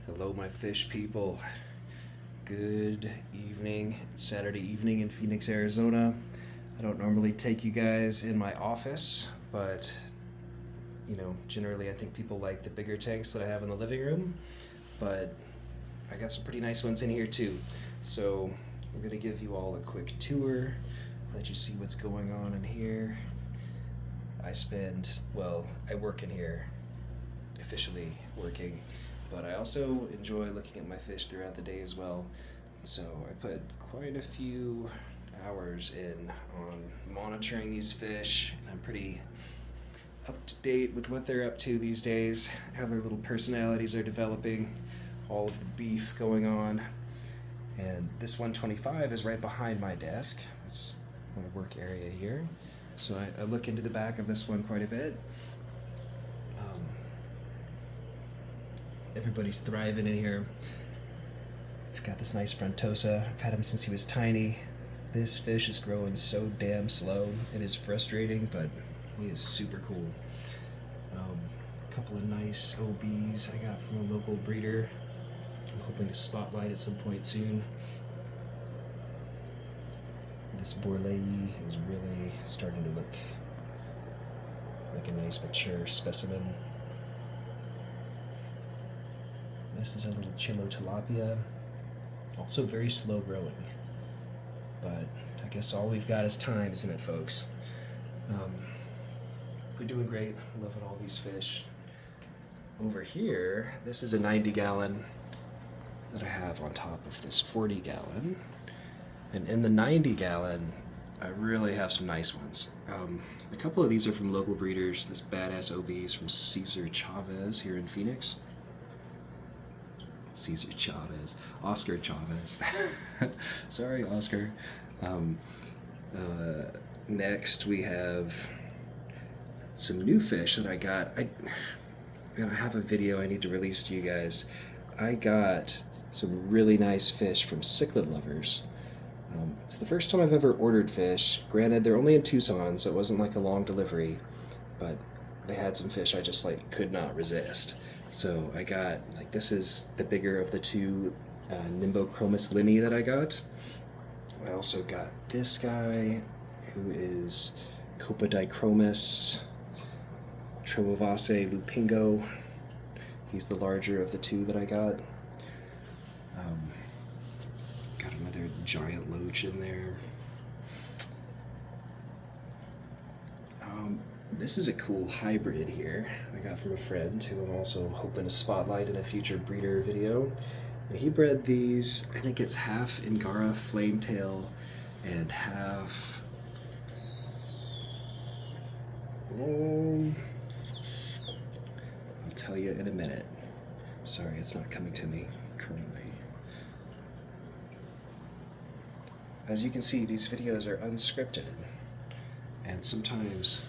Hello, my fish people. Good evening. It's Saturday evening in Phoenix, Arizona. I don't normally take you guys in my office, but generally I think people like the bigger tanks that I have in the living room, but I got some pretty nice ones in here too. So I'm going to give you all a quick tour, let you see what's going on in here. I work in here, officially working, but I also enjoy looking at my fish throughout the day as well. So I put quite a few hours in on monitoring these fish, and I'm pretty up to date with what they're up to these days, how their little personalities are developing, all of the beef going on. And this 125 is right behind my desk. It's my work area here. So I look into the back of this one quite a bit. Everybody's thriving in here. I've got this nice frontosa. I've had him since he was tiny. This fish is growing so damn slow. It is frustrating, but he is super cool. A couple of nice OBs I got from a local breeder. I'm hoping to spotlight at some point soon. This Borlei is really starting to look like a nice mature specimen. This is a little Chilo tilapia, also very slow growing, but I guess all we've got is time, isn't it, folks? We're doing great, loving all these fish. Over here, this is a 90-gallon that I have on top of this 40-gallon. And in the 90-gallon, I really have some nice ones. A couple of these are from local breeders. This badass OB is from Cesar Chavez here in Phoenix. Oscar Chavez. Sorry, Oscar. Next, we have some new fish that I got. I have a video I need to release to you guys. I got some really nice fish from cichlid lovers. It's the first time I've ever ordered fish. Granted, they're only in Tucson, so it wasn't like a long delivery, but they had some fish I just could not resist. So I got, this is the bigger of the two Nimbochromis linni that I got. I also got this guy, who is Copodichromis Trovavace lupingo. He's the larger of the two that I got. Got another giant loach in there. This is a cool hybrid here I got from a friend who I'm also hoping to spotlight in a future breeder video. And he bred these, I think it's half Angara flametail and half... I'll tell you in a minute. Sorry, it's not coming to me currently. As you can see, these videos are unscripted, and sometimes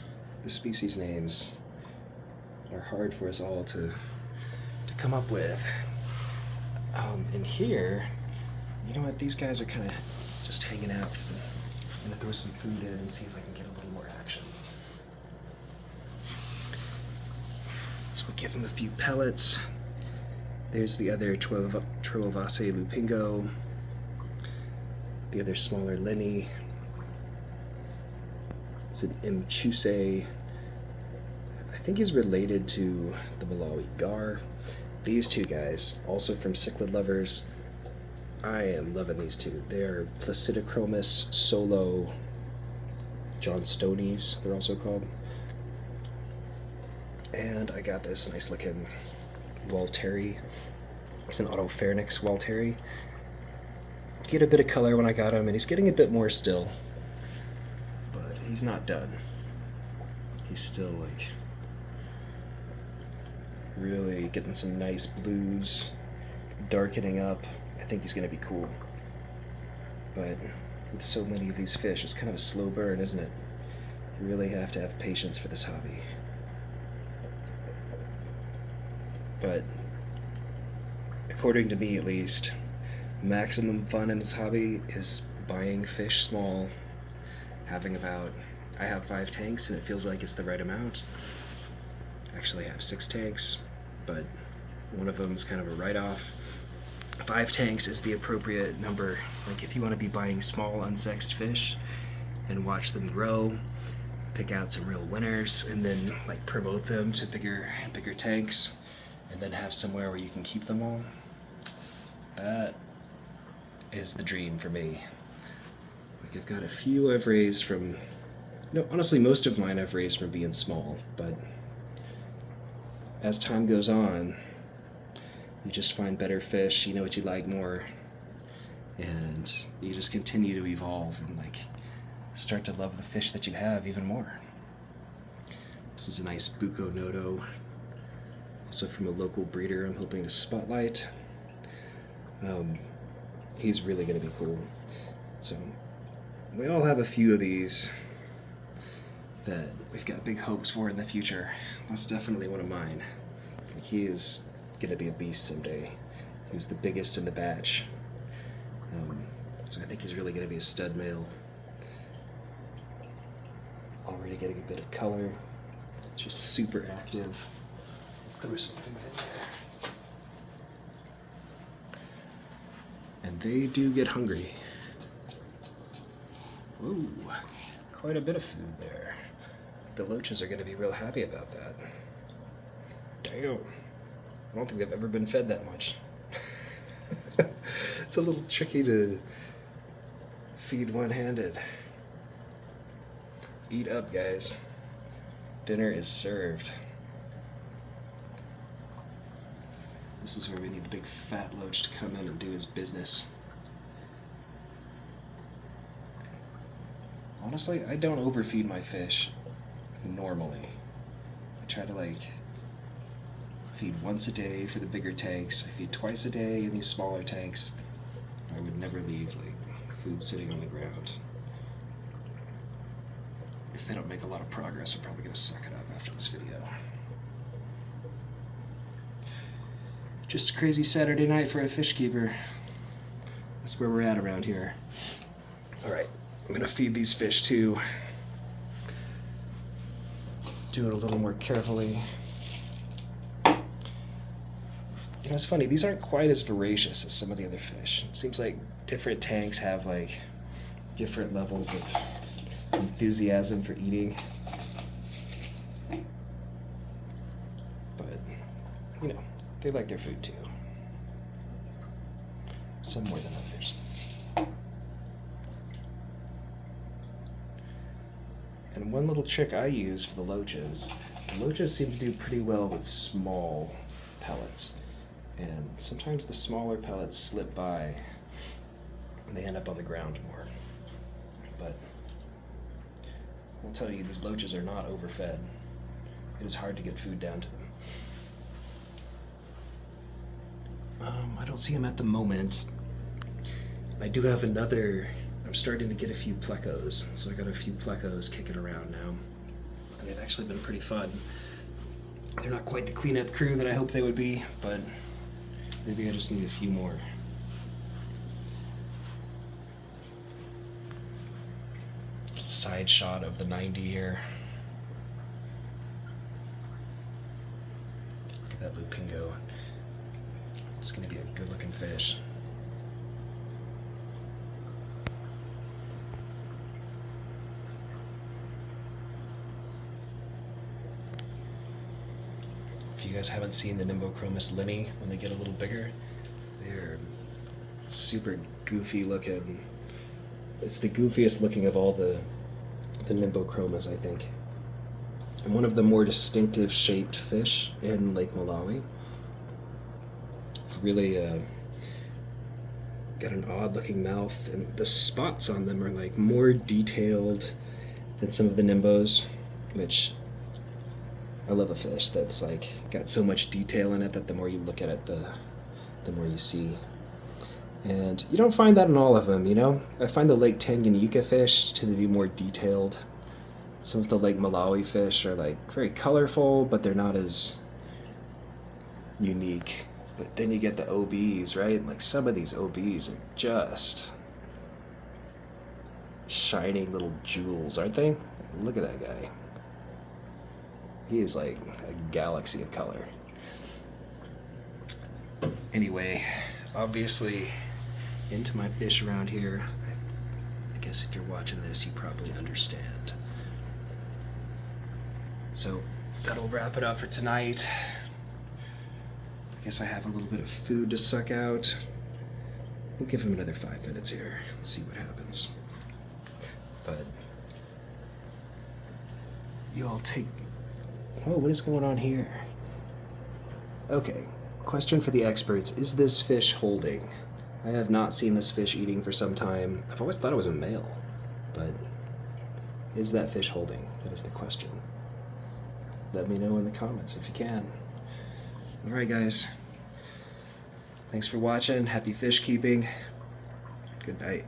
the species names are hard for us all to come up with. In here, you know what, these guys are kind of just hanging out. I'm gonna throw some food in and see if I can get a little more action. So we'll give them a few pellets. There's the other Trovavace lupingo, the other smaller linni. It's an Mchuse. I think he's related to the Malawi gar. These two guys, also from cichlid lovers, I am loving these two. They are Placidochromis solo Johnstonies, they're also called. And I got this nice looking Walteri. It's an Autopharynx Walteri. Get a bit of color when I got him, and he's getting a bit more still. But he's not done. He's still really getting some nice blues, darkening up. I think he's gonna be cool. But with so many of these fish, it's kind of a slow burn, isn't it? You really have to have patience for this hobby. But according to me at least, maximum fun in this hobby is buying fish small, I have 5 tanks and it feels like it's the right amount. Actually I have 6 tanks, but One of them is kind of a write-off. 5 tanks is the appropriate number. Like if you want to be buying small unsexed fish and watch them grow, pick out some real winners, and then like promote them to bigger tanks, and then have somewhere where you can keep them all. That is the dream for me. Like I've got a few I've raised from, no, honestly most of mine I've raised from being small, but as time goes on, you just find better fish, you know what you like more, and you just continue to evolve and like start to love the fish that you have even more. This is a nice Buco Noto, also from a local breeder I'm hoping to spotlight. He's really going to be cool. So we all have a few of these that we've got big hopes for in the future. That's definitely one of mine. Like he is going to be a beast someday. He was the biggest in the batch. So I think he's really going to be a stud male. Already getting a bit of color. Just super active. Let's throw something in there. And they do get hungry. Ooh, quite a bit of food there. The loaches are going to be real happy about that. Damn. I don't think they've ever been fed that much. It's a little tricky to feed one-handed. Eat up, guys. Dinner is served. This is where we need the big fat loach to come in and do his business. Honestly, I don't overfeed my fish normally. I try to like feed once a day for the bigger tanks. I feed twice a day in these smaller tanks. I would never leave like food sitting on the ground. If they don't make a lot of progress, I'm probably going to suck it up after this video. Just a crazy Saturday night for a fish keeper. That's where we're at around here. Alright, I'm going to feed these fish too. Do it a little more carefully. You know, it's funny, these aren't quite as voracious as some of the other fish. It seems like different tanks have like different levels of enthusiasm for eating. But, you know, they like their food too. Some more than others. And one little trick I use for the loaches seem to do pretty well with small pellets. And sometimes the smaller pellets slip by and they end up on the ground more. But I'll tell you, these loaches are not overfed. It is hard to get food down to them. I don't see them at the moment. I do have another, I'm starting to get a few plecos. So I got a few plecos kicking around now. And they've actually been pretty fun. They're not quite the cleanup crew that I hoped they would be, but maybe I just need a few more. Side shot of the 90 here. Look at that lupingo. It's going to be a good looking fish. If you guys haven't seen the Nimbochromis linny when they get a little bigger, they're super goofy looking. It's the goofiest looking of all the Nimbochromis, I think. And one of the more distinctive shaped fish in Lake Malawi. Really got an odd looking mouth, and the spots on them are like more detailed than some of the Nimbos, which I love a fish that's like got so much detail in it that the more you look at it, the more you see. And you don't find that in all of them, you know? I find the Lake Tanganyika fish to be more detailed. Some of the Lake Malawi fish are like very colorful, but they're not as unique. But then you get the OBs, right? Like some of these OBs are just shining little jewels, aren't they? Look at that guy. He is like a galaxy of color. Anyway, obviously, into my fish around here. I guess if you're watching this, you probably understand. So that'll wrap it up for tonight. I guess I have a little bit of food to suck out. We'll give him another 5 minutes here and see what happens. But you all take... Oh, what is going on here? Okay, question for the experts. Is this fish holding? I have not seen this fish eating for some time. I've always thought it was a male, but is that fish holding? That is the question. Let me know in the comments if you can. Alright guys, thanks for watching. Happy fish keeping. Good night.